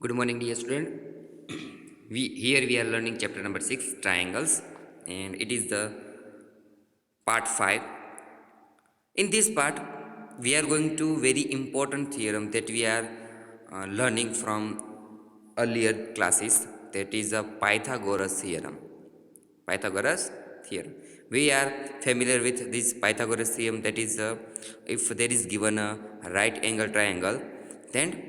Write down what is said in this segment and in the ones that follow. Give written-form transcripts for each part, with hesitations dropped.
Good morning, dear student. We are learning chapter number 6, triangles, and it is the part 5. In this part, we are going to very important theorem that we are learning from earlier classes, that is a Pythagoras theorem. Pythagoras theorem. We are familiar with this Pythagoras theorem, that is if there is given a right angle triangle, then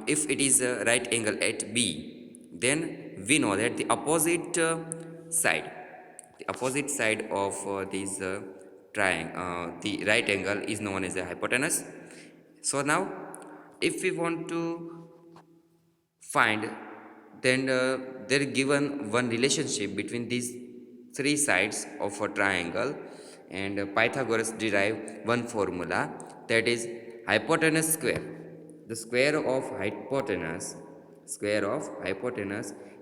if it is a right angle at B, then we know that side, the opposite side of this triangle, the right angle is known as a hypotenuse. So now, if we want to find, then there given one relationship between these three sides of a triangle, and Pythagoras derived one formula, that is hypotenuse square. The square of hypotenuse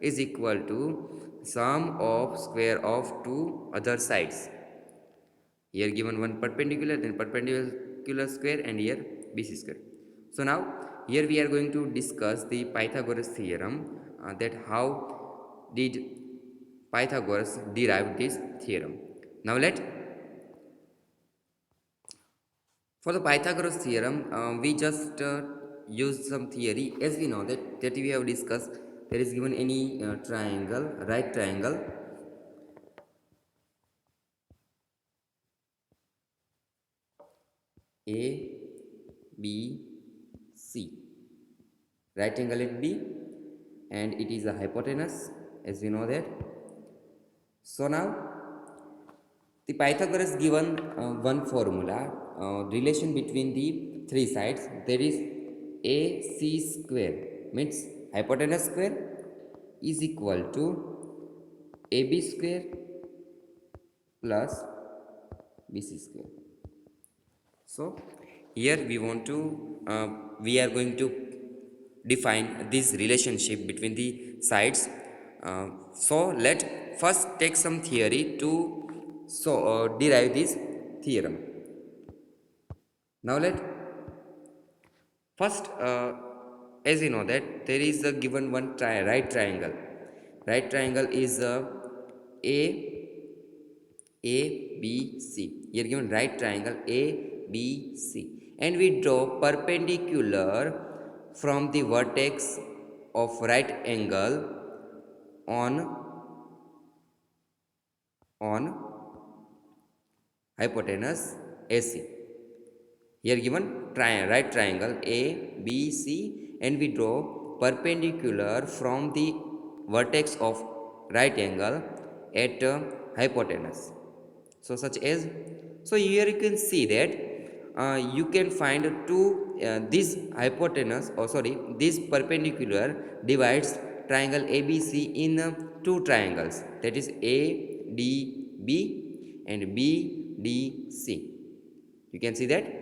is equal to sum of square of two other sides. Here given one perpendicular, then perpendicular square, and here BC square. So now here we are going to discuss the Pythagoras theorem, that how did Pythagoras derive this theorem. Now for the Pythagoras theorem, we just use some theory. As we know that we have discussed, there is given any triangle, right triangle, A, B, C. Right angle at B, and it is a hypotenuse, as we know that. So now the Pythagoras given one formula, relation between the three sides, that is AC square, means hypotenuse square is equal to AB square plus BC square. So here we are going to define this relationship between the sides. So let first take some theory to derive this theorem. Now let first, as you know that there is a given one right triangle. Right triangle is A A B C. Here given right triangle A B C, and we draw perpendicular from the vertex of right angle on on hypotenuse AC. Here given right triangle A B C, and we draw perpendicular from the vertex of right angle at hypotenuse. So such as, so here you can see that you can find this hypotenuse, or sorry, this perpendicular divides triangle ABC in two triangles, that is ADB and BDC. You can see that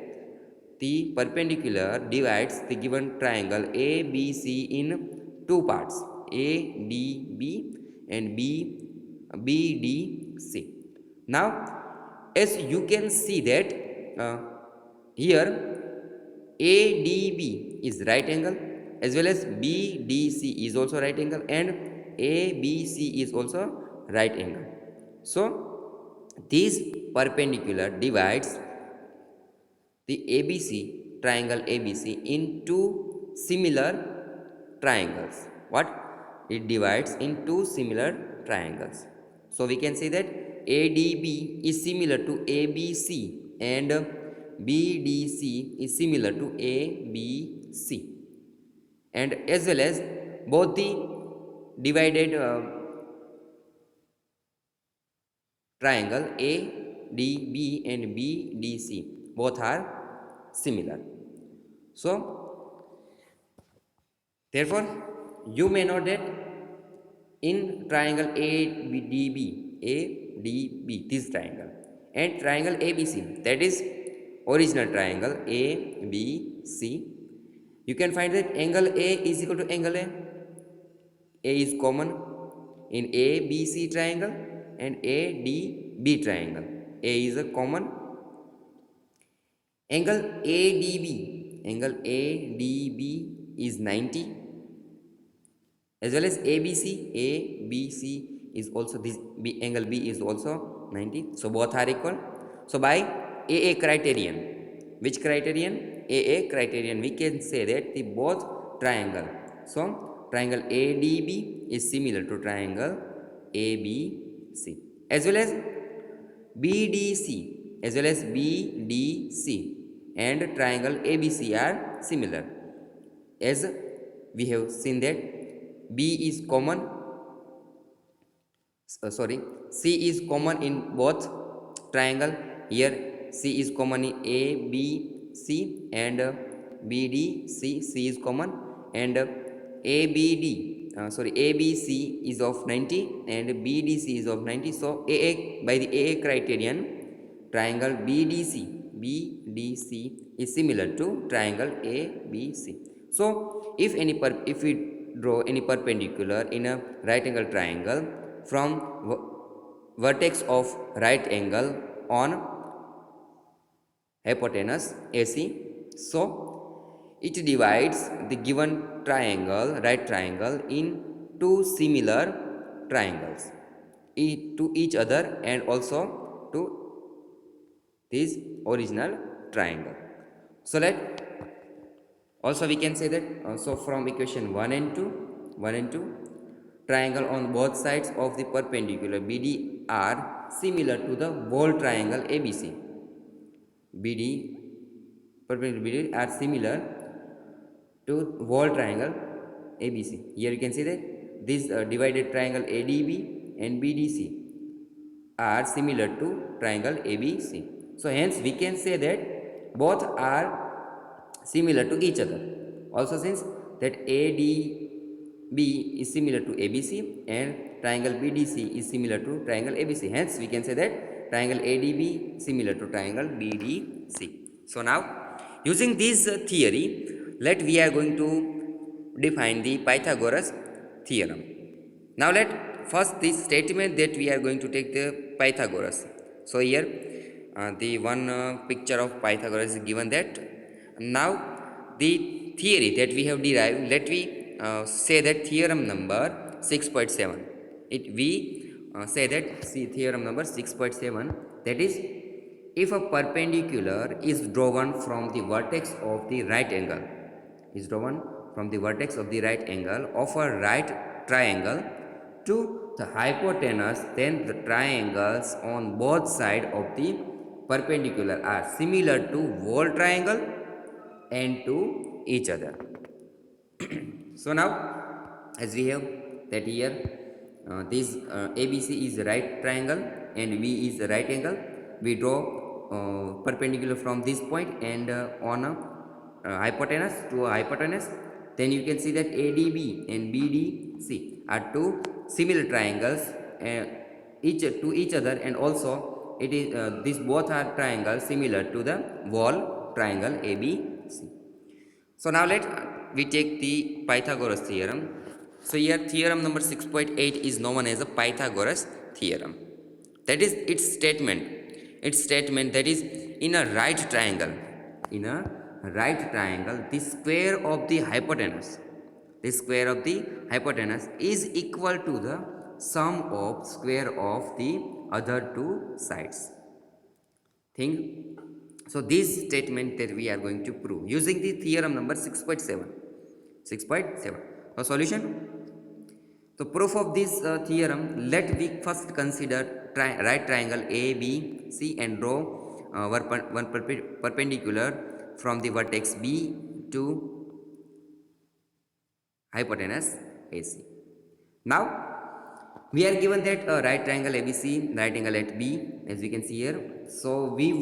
the perpendicular divides the given triangle ABC in two parts, ADB and BDC. Now as you can see that here ADB is right angle, as well as BDC is also right angle, and ABC is also right angle. So this perpendicular divides the ABC, triangle ABC, into similar triangles. What? It divides into similar triangles. So we can say that ADB is similar to ABC, and BDC is similar to ABC, and as well as both the divided triangle ADB and BDC both are similar. So therefore you may know that in triangle ADB, this triangle, and triangle ABC, that is original triangle ABC, you can find that angle A is equal to angle A. A is common in ABC triangle and ADB triangle. A is a common. Angle ADB is 90, as well as ABC is also this angle B is also 90. So both are equal. So by AA criterion, which criterion? AA criterion, we can say that the both triangle. So triangle ADB is similar to triangle ABC, as well as BDC, as well as BDC and triangle ABC are similar, as we have seen that B is common, C is common in both triangle. Here C is common in ABC and BDC. C is common, and ABC is of 90 and BDC is of 90. So AA, by the AA criterion, triangle BDC is similar to triangle ABC. So if we draw any perpendicular in a right angle triangle from vertex of right angle on hypotenuse AC, so it divides the given triangle, right triangle, in two similar triangles to each other and also to this original triangle. So let also we can say that so from equation 1 and 2, triangle on both sides of the perpendicular BD are similar to the whole triangle ABC. BD perpendicular BD are similar to whole triangle ABC. Here you can see that this divided triangle ADB and BDC are similar to triangle ABC. So hence we can say that both are similar to each other. Also, since that ADB is similar to ABC and triangle BDC is similar to triangle ABC, hence we can say that triangle ADB similar to triangle BDC. So now using this theory, we are going to define the Pythagoras theorem. Now let first this statement that we are going to take the Pythagoras. So here the one picture of Pythagoras is given that. Now the theory that we have derived, let we say that theorem number 6.7. We say that theorem number 6.7, that is, if a perpendicular is drawn from the vertex of the right angle, of a right triangle to the hypotenuse, then the triangles on both sides of the perpendicular are similar to whole triangle and to each other. So now, as we have that here, this ABC is right triangle and V is the right angle. We draw perpendicular from this point and on a hypotenuse to a hypotenuse. Then you can see that ADB and BDC are two similar triangles to each other, and also it is these both are triangles similar to the wall triangle ABC. So now let we take the Pythagoras theorem. So here theorem number 6.8 is known as a Pythagoras theorem. That is its statement. That is, in a right triangle, the square of the hypotenuse is equal to the sum of square of the other two sides. Think. So this statement that we are going to prove using the theorem number 6.7. Now solution. So proof of this theorem, let we first consider right triangle ABC and draw one perpendicular from the vertex B to hypotenuse AC. Now we are given that right triangle ABC, right angle at B, as we can see here. So we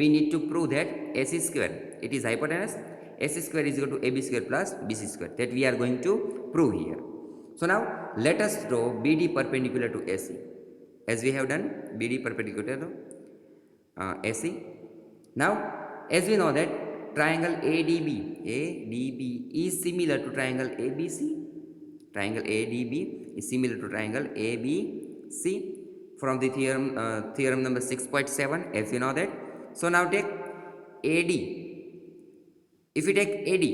need to prove that AC square, it is hypotenuse, AC square is equal to AB square plus BC square. That we are going to prove here. So now let us draw BD perpendicular to AC, as we have done BD perpendicular to AC. Now as we know that triangle ADB is similar to triangle ABC. Triangle ADB is similar to triangle ABC from the theorem number 6.7, as we know that. So now take AD. If we take AD,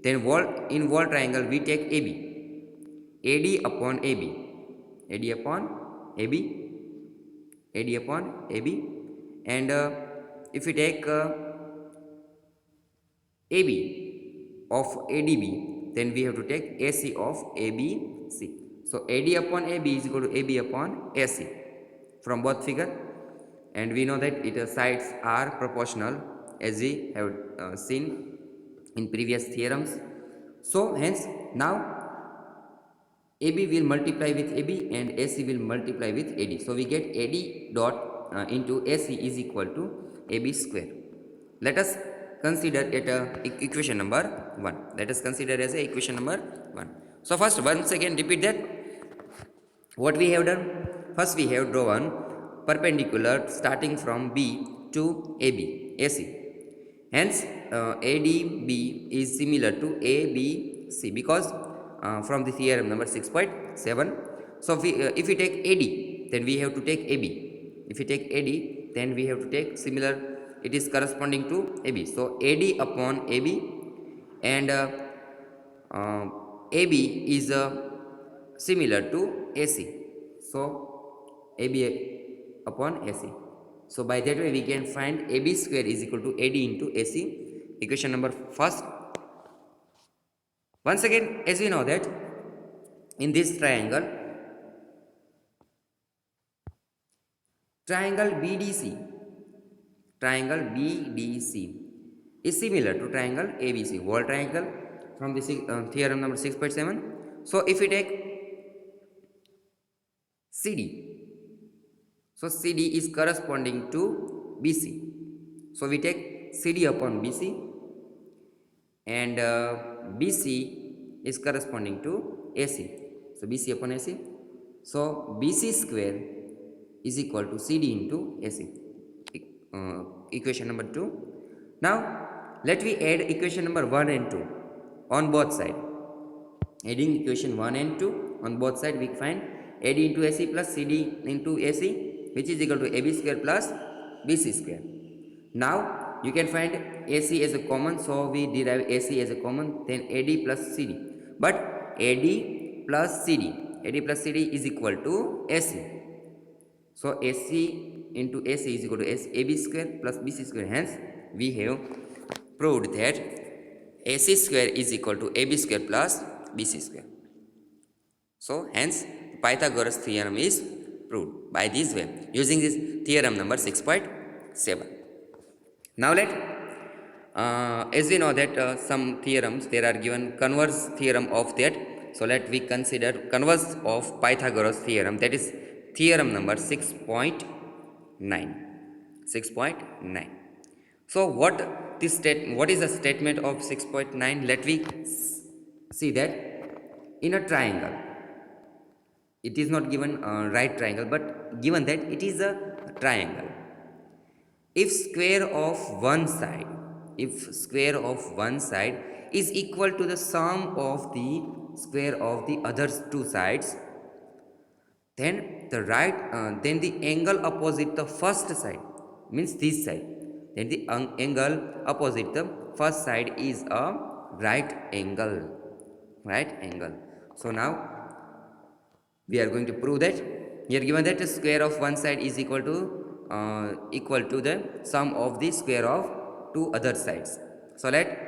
then in wall triangle we take AB. AD upon AB, AD upon AB, AD upon AB, and if we take AB of ADB, then we have to take AC of ABC. So AD upon AB is equal to AB upon AC from both figure, and we know that its sides are proportional as we have seen in previous theorems. So hence now AB will multiply with AB and AC will multiply with AD. So we get AD dot into AC is equal to AB square. Let us consider it equation number 1. Let us consider as a equation number 1. So first once again repeat that what we have done. First we have drawn perpendicular starting from B to AB AC. Hence ADB is similar to ABC because from the theorem number 6.7. So if we take AD, then we have to take AB. If we take AD, then we have to take similar, it is corresponding to AB. So AD upon AB, and AB is similar to AC. So AB upon AC. So by that way we can find AB square is equal to AD into AC. Equation number first. Once again, as we know that in this triangle BDC is similar to triangle ABC, whole triangle from the theorem number 6.7. So if we take CD, so CD is corresponding to BC. So we take CD upon BC, and BC is corresponding to AC. So BC upon AC. So BC square is equal to CD into AC. Equation number 2. Now let we add equation number 1 and 2 on both sides. Adding equation 1 and 2 on both sides, we find AD into AC plus CD into AC, which is equal to AB square plus BC square. Now you can find AC as a common, so we derive AC as a common, then AD plus CD. But AD plus CD is equal to AC. So AC into AC is equal to AB square plus BC square. Hence we have proved that AC square is equal to AB square plus BC square. So hence Pythagoras theorem is proved by this way using this theorem number 6.7. Now let as we know that some theorems there are given converse theorem of that. So let we consider converse of Pythagoras theorem, that is theorem number 6.9. So what is the statement of 6.9? Let we see that in a triangle, it is not given right triangle, but given that it is a triangle. If square of one side is equal to the sum of the square of the other two sides, then the angle opposite the first side, means this side, then the angle opposite the first side is a right angle. So now we are going to prove that here given that the square of one side is equal to the sum of the square of two other sides. So let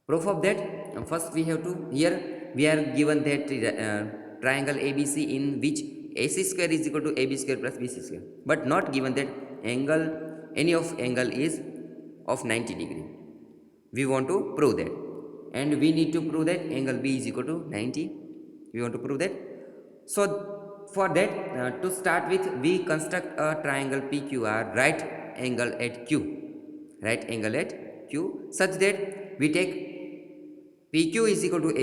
proof of that, first we have to, here we are given that triangle ABC in which AC square is equal to AB square plus BC square, but not given that any of angle is of 90 degree. We want to prove that, and we need to prove that angle B is equal to 90. We want to prove that. So for that, to start with, we construct a triangle PQR, right angle at Q, such that we take PQ is equal to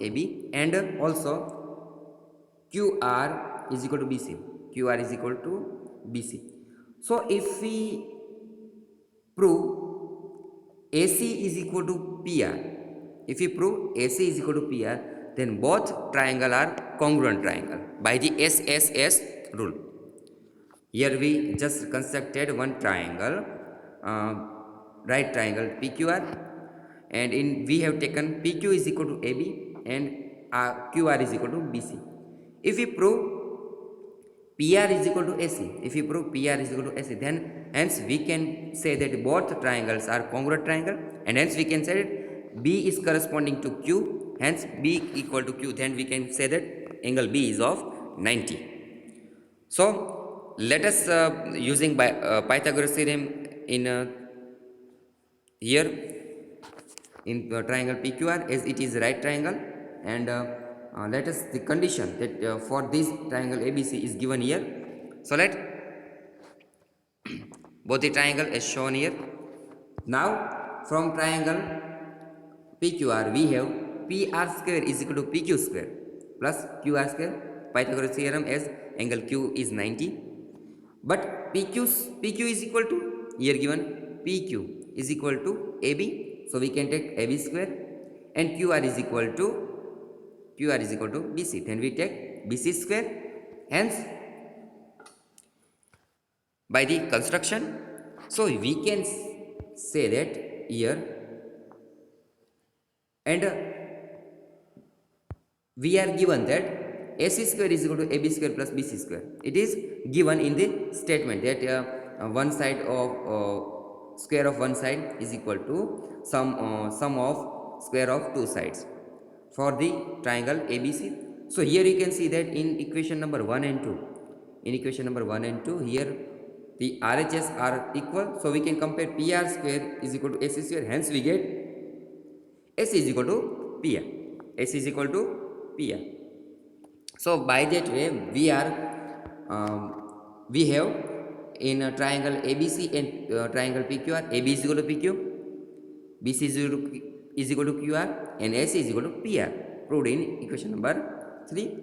AB, and also QR is equal to BC. So if we prove AC is equal to PR, then both triangle are congruent triangle by the SSS rule. Here we just constructed one triangle, right triangle PQR, and we have taken PQ is equal to AB and QR is equal to BC. If we prove PR is equal to AC, if we prove PR is equal to AC, then hence we can say that both triangles are congruent triangle, and hence we can say that B is corresponding to Q, hence B equal to Q, then we can say that angle B is of 90. So let us using Pythagoras theorem in here in triangle PQR, as it is right triangle, and let us the condition that for this triangle ABC is given here. So let both the triangle is shown here. Now from triangle PQR we have PR square is equal to PQ square plus QR square. Pythagoras theorem as angle Q is 90, but PQ is equal to, here given PQ is equal to AB, so we can take AB square, and QR is equal to BC, then we take BC square. Hence by the construction, so we can say that here, and we are given that AC square is equal to AB square plus BC square. It is given in the statement that one side of square of one side is equal to sum of square of two sides for the triangle ABC. So here you can see that in equation number 1 and 2, here the RHS are equal, so we can compare PR square is equal to AC square, hence we get AC is equal to PR. So by that way we have in a triangle ABC and triangle PQR, AB is equal to PQ, BC is equal to QR, and AC is equal to PR, proved in equation number 3.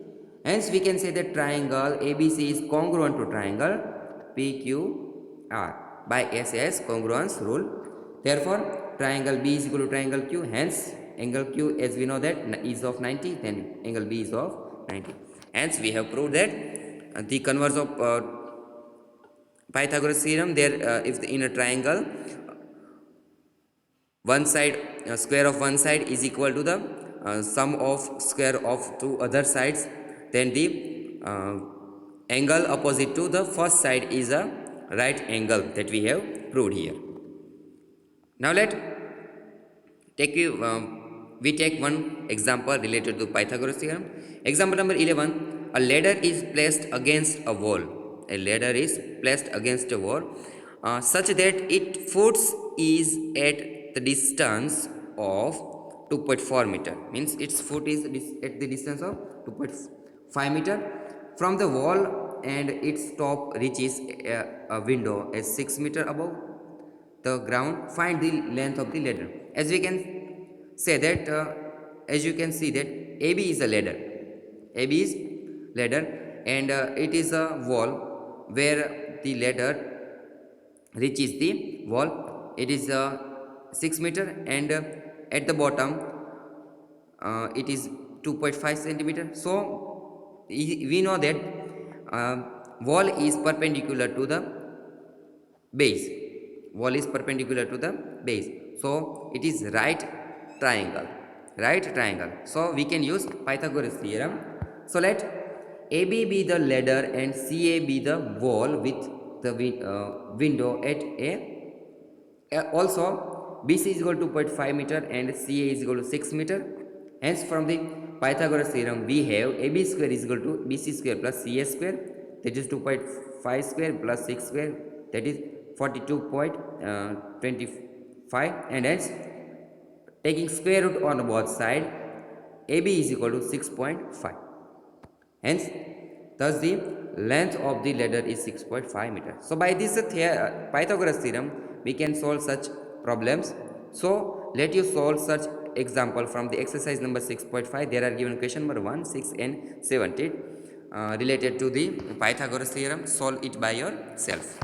Hence we can say that triangle ABC is congruent to triangle PQR by SAS congruence rule. Therefore triangle B is equal to triangle Q, hence angle Q, as we know that, is of 90, then angle B is of 90. Hence we have proved that the converse of Pythagoras theorem, there if in a triangle one side square of one side is equal to the sum of square of two other sides, then the angle opposite to the first side is a right angle, that we have proved here. Now we take one example related to Pythagoras theorem. Example number 11. A ladder is placed against a wall. Such that its foot is at the distance of 2.4 meter. Means its foot is at the distance of 2.5 meter from the wall, and its top reaches a window as 6 meter above the ground. Find the length of the ladder. As we can say that as you can see that AB is a ladder, and it is a wall where the ladder reaches the wall. It is 6 meter, and at the bottom it is 2.5 centimeter. So we know that wall is perpendicular to the base. So it is right triangle. So we can use Pythagoras theorem. So let AB be the ladder and CA be the wall with the window at A. Also BC is equal to 2.5 meter and CA is equal to 6 meter. Hence from the Pythagoras theorem we have AB square is equal to BC square plus CA square, that is 2.5 square plus 6 square, that is 42.25, and hence taking square root on both sides, AB is equal to 6.5. Hence thus the length of the ladder is 6.5 meter. So by this Pythagoras theorem we can solve such problems. So let you solve such example from the exercise number 6.5. There are given question number 1, 6 and 17 related to the Pythagoras theorem. Solve it by yourself.